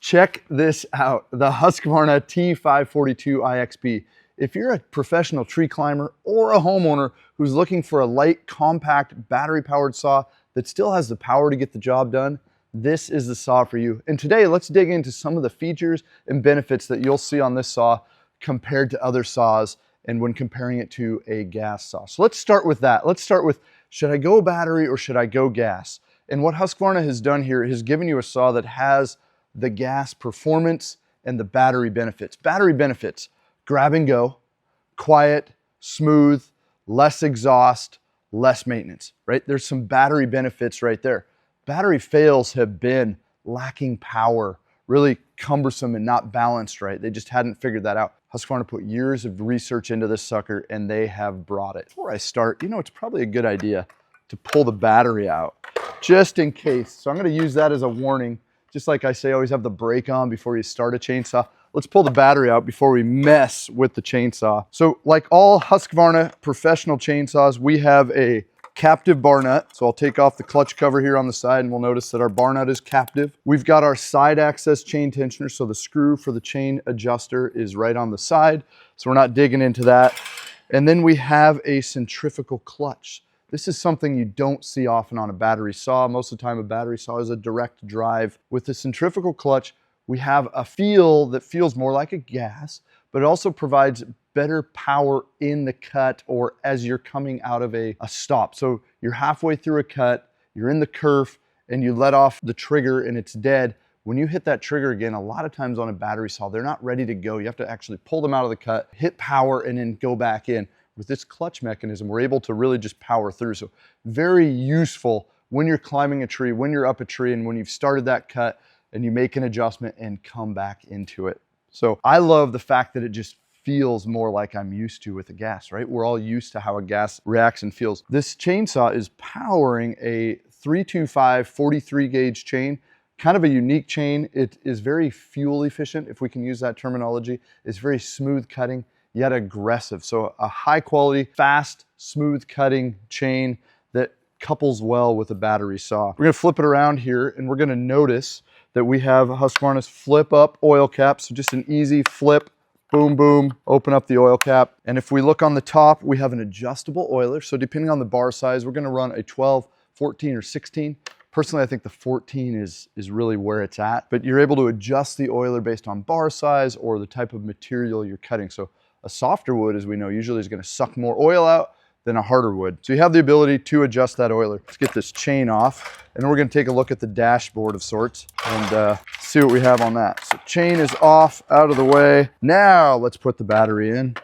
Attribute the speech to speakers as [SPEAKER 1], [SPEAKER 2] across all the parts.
[SPEAKER 1] Check this out, the Husqvarna T542i XP. If you're a professional tree climber or a homeowner who's looking for a light, compact, battery-powered saw that still has the power to get the job done, this is the saw for you. And today, let's dig into some of the features and benefits that you'll see on this saw compared to other saws and when comparing it to a gas saw. So let's start with that. Let's start with, should I go battery or should I go gas? And what Husqvarna has done here is given you a saw that has the gas performance and the battery benefits. Battery benefits, grab and go, quiet, smooth, less exhaust, less maintenance, right? There's some battery benefits right there. Battery fails have been lacking power, really cumbersome and not balanced right. They just hadn't figured that out. Husqvarna put years of research into this sucker and they have brought it. Before I start, it's probably a good idea to pull the battery out just in case. So I'm gonna use that as a warning. Just like I say, always have the brake on before you start a chainsaw. Let's pull the battery out before we mess with the chainsaw. So like all Husqvarna professional chainsaws, we have a captive bar nut. So I'll take off the clutch cover here on the side and we'll notice that our bar nut is captive. We've got our side access chain tensioner. So the screw for the chain adjuster is right on the side. So we're not digging into that. And then we have a centrifugal clutch. This is something you don't see often on a battery saw. Most of the time a battery saw is a direct drive. With the centrifugal clutch, we have a feel that feels more like a gas, but it also provides better power in the cut or as you're coming out of a stop. So you're halfway through a cut, you're in the kerf, and you let off the trigger and it's dead. When you hit that trigger again, a lot of times on a battery saw, they're not ready to go. You have to actually pull them out of the cut, hit power, and then go back in. With this clutch mechanism, we're able to really just power through. So very useful when you're climbing a tree, when you're up a tree, and when you've started that cut and you make an adjustment and come back into it. So I love the fact that it just feels more like I'm used to with a gas, right? We're all used to how a gas reacts and feels. This chainsaw is powering a 325 43 gauge chain, kind of a unique chain. It is very fuel efficient, if we can use that terminology. It's very smooth cutting, yet aggressive. So a high quality, fast, smooth cutting chain that couples well with a battery saw. We're gonna flip it around here and we're gonna notice that we have Husqvarna's flip up oil cap. So just an easy flip, boom, boom, open up the oil cap. And if we look on the top, we have an adjustable oiler. So depending on the bar size, we're gonna run a 12, 14, or 16. Personally, I think the 14 is really where it's at, but you're able to adjust the oiler based on bar size or the type of material you're cutting. So a softer wood, as we know, usually is going to suck more oil out than a harder wood. So you have the ability to adjust that oiler. Let's get this chain off, and then we're going to take a look at the dashboard of sorts and see what we have on that. So chain is off, out of the way. Now let's put the battery in.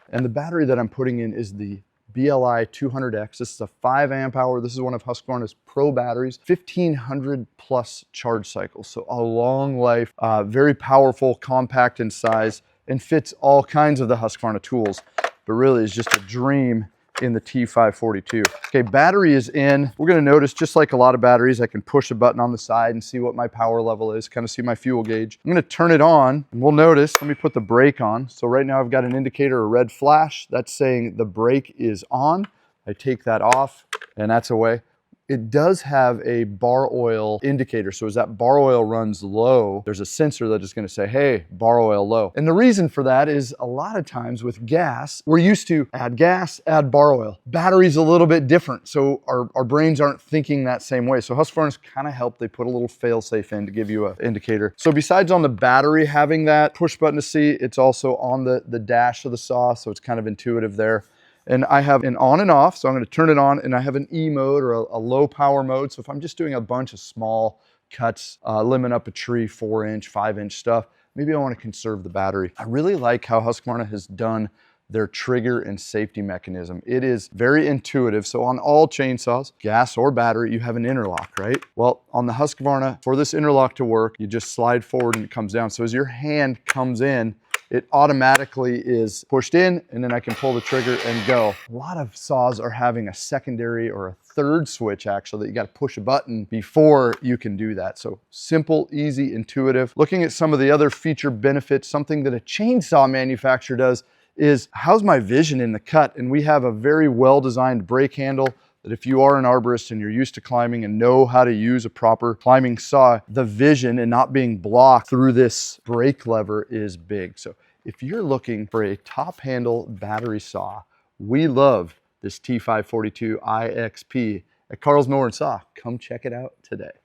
[SPEAKER 1] And the battery that I'm putting in is the BLI 200X. This is a 5 amp hour. This is one of Husqvarna's pro batteries, 1500 plus charge cycles. So a long life, very powerful, compact in size, and fits all kinds of the Husqvarna tools, but really is just a dream in the T542. Okay, battery is in. We're gonna notice, just like a lot of batteries, I can push a button on the side and see what my power level is, kind of see my fuel gauge. I'm gonna turn it on, and we'll notice, let me put the brake on. So right now I've got an indicator, a red flash, that's saying the brake is on. I take that off, and that's away. It does have a bar oil indicator. So as that bar oil runs low, there's a sensor that is going to say, hey, bar oil low. And the reason for that is a lot of times with gas, we're used to add gas, add bar oil. Battery's a little bit different. So our brains aren't thinking that same way. So Husqvarna's kind of helped. They put a little fail safe in to give you an indicator. So besides on the battery having that push button to see, it's also on the dash of the saw. So it's kind of intuitive there. And I have an on and off, so I'm going to turn it on, and I have an E mode or a low power mode. So if I'm just doing a bunch of small cuts, limbing up a tree, 4-inch, 5-inch stuff, maybe I want to conserve the battery. I really like how Husqvarna has done their trigger and safety mechanism. It is very intuitive. So on all chainsaws, gas or battery, you have an interlock, right? Well, on the Husqvarna, for this interlock to work, you just slide forward and it comes down. So as your hand comes in, it automatically is pushed in, and then I can pull the trigger and go. A lot of saws are having a secondary or a third switch actually that you got to push a button before you can do that. So simple, easy, intuitive. Looking at some of the other feature benefits, something that a chainsaw manufacturer does is, how's my vision in the cut? And we have a very well-designed brake handle that if you are an arborist and you're used to climbing and know how to use a proper climbing saw, the vision and not being blocked through this brake lever is big. So if you're looking for a top handle battery saw, we love this T542i XP at Carl's Mower and Saw. Come check it out today.